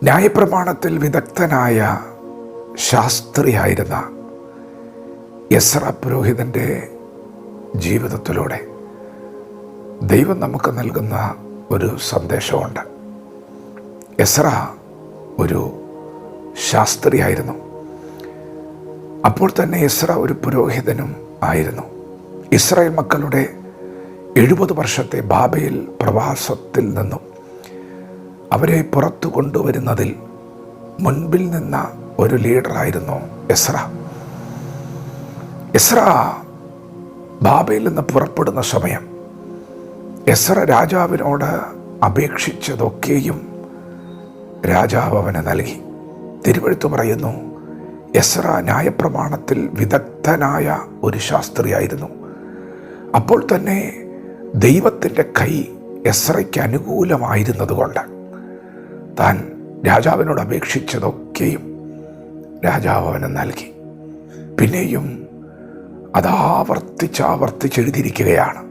ന്യായപ്രമാണത്തിൽ വിദഗ്ധനായ ശാസ്ത്രിയായിരുന്ന എസ്ര പുരോഹിതൻ്റെ ജീവിതത്തിലൂടെ ദൈവം നമുക്ക് നൽകുന്ന ഒരു സന്ദേശമുണ്ട്. എസ്ര ഒരു ശാസ്ത്രിയായിരുന്നു. അപ്പോൾ തന്നെ എസ്ര ഒരു പുരോഹിതനും ആയിരുന്നു. ഇസ്രായേൽ മക്കളുടെ 70 വർഷത്തെ ബാബേൽ പ്രവാസത്തിൽ നിന്നും അവരെ പുറത്തു കൊണ്ടുവരുന്നതിൽ മുൻപിൽ നിന്ന ഒരു ലീഡറായിരുന്നു എസ്ര. എസ്ര ബാബേലിൽ നിന്ന് പുറപ്പെടുന്ന സമയം എസ്ര രാജാവിനോട് അപേക്ഷിച്ചതൊക്കെയും രാജാവ് അവന് നൽകി. തിരുവെഴുത്ത് പറയുന്നു, എസ്ര ന്യായപ്രമാണത്തിൽ വിദഗ്ധനായ ഒരു ശാസ്ത്രിയായിരുന്നു. അപ്പോൾ തന്നെ ദൈവത്തിൻ്റെ കൈ എസ്രയ്ക്ക് അനുകൂലമായിരുന്നതുകൊണ്ട് താൻ രാജാവിനോട് അപേക്ഷിച്ചതൊക്കെയും രാജാവ് അവന് നൽകി. പിന്നെയും അതാവർത്തിച്ചെഴുതിയിരിക്കുകയാണ്,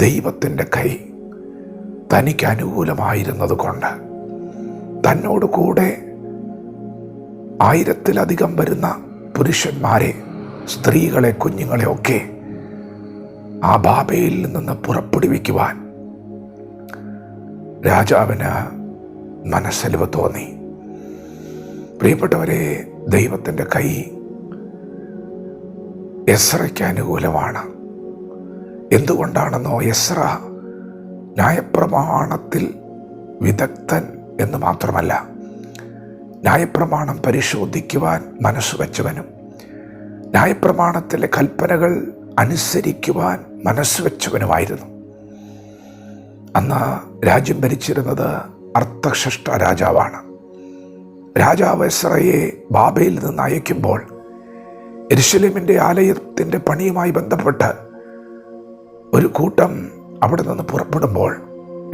ദൈവത്തിൻ്റെ കൈ തനിക്ക് അനുകൂലമായിരുന്നത് കൊണ്ട് തന്നോട് കൂടെ 1000-ലധികം വരുന്ന പുരുഷന്മാരെ, സ്ത്രീകളെ, കുഞ്ഞുങ്ങളെ ഒക്കെ ആ ബാബേലിൽ നിന്ന് പുറപ്പെടുവിക്കുവാൻ രാജാവിന് മനസ്സലിവ് തോന്നി. പ്രിയപ്പെട്ടവരെ, ദൈവത്തിൻ്റെ കൈ എസ്രയ്ക്ക് അനുകൂലമാണ്. എന്തുകൊണ്ടാണെന്നോ, എസ്ര ന്യായപ്രമാണത്തിൽ വിദഗ്ധൻ എന്ന് മാത്രമല്ല, ന്യായപ്രമാണം പരിശോധിക്കുവാൻ മനസ്സുവെച്ചവനും ന്യായപ്രമാണത്തിലെ കൽപ്പനകൾ അനുസരിക്കുവാൻ മനസ്സുവെച്ചവനുമായിരുന്നു. അന്ന് രാജ്യം ഭരിച്ചിരുന്നത് അർത്ഥഷഷ്ട രാജാവാണ്. രാജാവ് എസ്രയെ ബാബേലിൽ നിന്ന് അയക്കുമ്പോൾ യെരൂശലേമിൻ്റെ ആലയത്തിൻ്റെ പണിയുമായി ബന്ധപ്പെട്ട് ഒരു കൂട്ടം അവിടെ നിന്ന് പുറപ്പെടുമ്പോൾ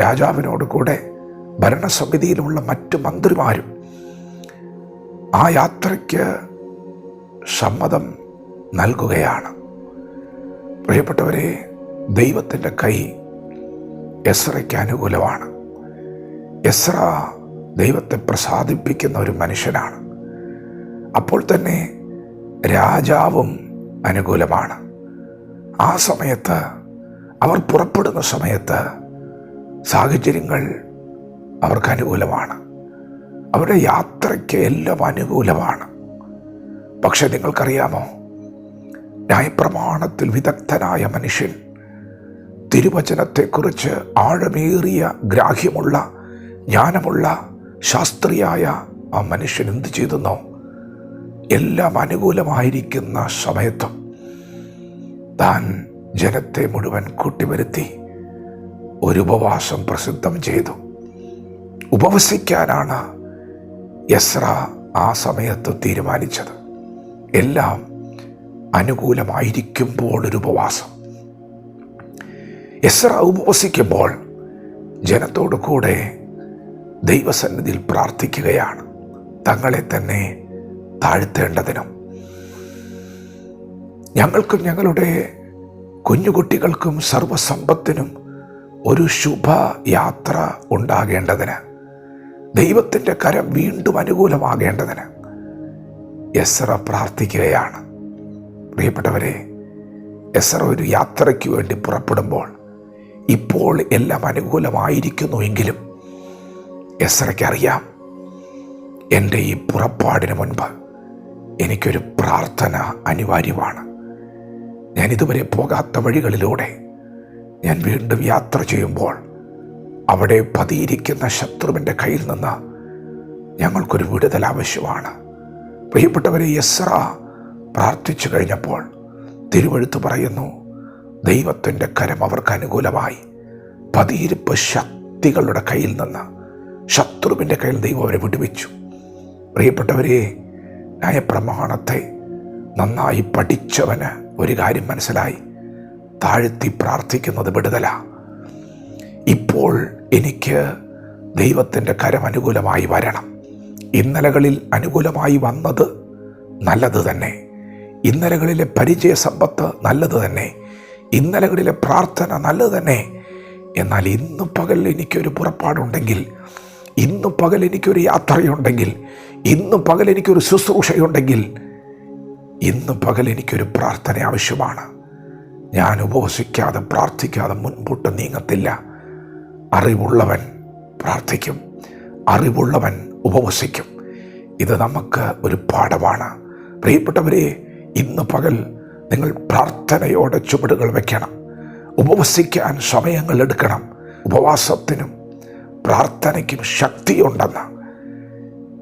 രാജാവിനോട് കൂടെ ഭരണസമിതിയിലുള്ള മറ്റു മന്ത്രിമാരും ആ യാത്രയ്ക്ക് സമ്മതം നൽകുകയാണ്. പ്രിയപ്പെട്ടവരെ, ദൈവത്തിൻ്റെ കൈ എസ്രയ്ക്ക് അനുകൂലമാണ്. എസ്ര ദൈവത്തെ പ്രസാദിപ്പിക്കുന്ന ഒരു മനുഷ്യനാണ്. അപ്പോൾ തന്നെ രാജാവും അനുകൂലമാണ്. ആ സമയത്ത്, അവർ പുറപ്പെടുന്ന സമയത്ത് സാഹചര്യങ്ങൾ അവർക്ക് അനുകൂലമാണ്. അവരുടെ യാത്രയ്ക്ക് എല്ലാം അനുകൂലമാണ്. പക്ഷെ നിങ്ങൾക്കറിയാമോ, ന്യായപ്രമാണത്തിൽ വിദഗ്ധനായ മനുഷ്യൻ, തിരുവചനത്തെക്കുറിച്ച് ആഴമേറിയ ഗ്രാഹ്യമുള്ള ജ്ഞാനമുള്ള ശാസ്ത്രിയായ ആ മനുഷ്യൻ എന്ത് ചെയ്തെന്നോ, എല്ലാം അനുകൂലമായിരിക്കുന്ന സമയത്തും താൻ ജനത്തെ മുഴുവൻ കൂട്ടിവരുത്തി ഒരു ഉപവാസം പ്രസിദ്ധം ചെയ്തു. ഉപവസിക്കാനാണ് എസ്ര ആ സമയത്ത് തീരുമാനിച്ചത്. എല്ലാം അനുകൂലമായിരിക്കുമ്പോൾ ഒരു ഉപവാസം. എസ്ര ഉപവസിക്കുമ്പോൾ ജനത്തോടു കൂടെ ദൈവസന്നിധിയിൽ പ്രാർത്ഥിക്കുകയാണ്, തങ്ങളെ തന്നെ താഴ്ത്തേണ്ടതിനും ഞങ്ങൾക്കും ഞങ്ങളുടെ കുഞ്ഞുകുട്ടികൾക്കും സർവസമ്പത്തിനും ഒരു ശുഭയാത്ര ഉണ്ടാകേണ്ടതിന്, ദൈവത്തിൻ്റെ കരം വീണ്ടും അനുകൂലമാകേണ്ടതിന് എസ്ര പ്രാർത്ഥിക്കുകയാണ്. പ്രിയപ്പെട്ടവരെ, എസ്ര ഒരു യാത്രയ്ക്ക് വേണ്ടി പുറപ്പെടുമ്പോൾ ഇപ്പോൾ എല്ലാം അനുകൂലമായിരിക്കുന്നുവെങ്കിലും എസ്രയ്ക്കറിയാം, എൻ്റെ ഈ പുറപ്പാടിന് മുൻപ് എനിക്കൊരു പ്രാർത്ഥന അനിവാര്യമാണ്. ഞാൻ ഇതുവരെ പോകാത്ത വഴികളിലൂടെ ഞാൻ വീണ്ടും യാത്ര ചെയ്യുമ്പോൾ അവിടെ പതിയിരിക്കുന്ന ശത്രുവിൻ്റെ കയ്യിൽ നിന്ന് ഞങ്ങൾക്കൊരു വിടുതൽ ആവശ്യമാണ്. പ്രിയപ്പെട്ടവരെ, എസ്ര പ്രാർത്ഥിച്ചു കഴിഞ്ഞപ്പോൾ തിരുവെഴുത്ത് പറയുന്നു, ദൈവത്തിൻ്റെ കരം അവർക്ക് അനുകൂലമായി. പതിയിരിപ്പ് ശക്തികളുടെ കയ്യിൽ നിന്ന്, ശത്രുവിൻ്റെ കയ്യിൽ ദൈവം അവരെ വിടുവിച്ചു. പ്രിയപ്പെട്ടവരെ, ന്യായപ്രമാണത്തെ നന്നായി പഠിച്ചവന് ഒരു കാര്യം മനസ്സിലായി, താഴ്ത്തി പ്രാർത്ഥിക്കുന്നത് വിടുതല. ഇപ്പോൾ എനിക്ക് ദൈവത്തിൻ്റെ കരം അനുകൂലമായി വരണം. ഇന്നലകളിൽ അനുകൂലമായി വന്നത് നല്ലത് തന്നെ, ഇന്നലകളിലെ പരിചയ സമ്പത്ത് നല്ലത് തന്നെ, ഇന്നലകളിലെ പ്രാർത്ഥന നല്ലത് തന്നെ. എന്നാൽ ഇന്ന് പകൽ എനിക്കൊരു പുറപ്പാടുണ്ടെങ്കിൽ ഇന്ന് പകൽ എനിക്കൊരു യാത്രയുണ്ടെങ്കിൽ, ഇന്ന് പകൽ എനിക്കൊരു ശുശ്രൂഷയുണ്ടെങ്കിൽ, ഇന്ന് പകൽ എനിക്കൊരു പ്രാർത്ഥന ആവശ്യമാണ്. ഞാൻ ഉപവസിക്കാതെ പ്രാർത്ഥിക്കാതെ മുൻപോട്ട് നീങ്ങത്തില്ല. അറിവുള്ളവൻ പ്രാർത്ഥിക്കും, അറിവുള്ളവൻ ഉപവസിക്കും. ഇത് നമുക്ക് ഒരു പാഠമാണ്. പ്രിയപ്പെട്ടവരെ, ഇന്ന് പകൽ നിങ്ങൾ പ്രാർത്ഥനയോടെ ചുവടുകൾ വയ്ക്കണം. ഉപവസിക്കാൻ സമയങ്ങൾ എടുക്കണം. ഉപവാസത്തിനും പ്രാർത്ഥനയ്ക്കും ശക്തിയുണ്ടെന്ന്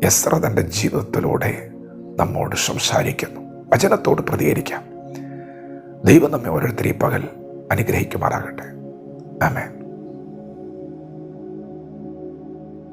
എസ്ര തൻ്റെ ജീവിതത്തിലൂടെ നമ്മോട് സംസാരിക്കുന്നു. വചനത്തോട് പ്രതികരിക്കാം. ദൈവം നമ്മെ ഓരോരുത്തരെയും പകൽ അനുഗ്രഹിക്കുമാറാകട്ടെ. ആമേൻ.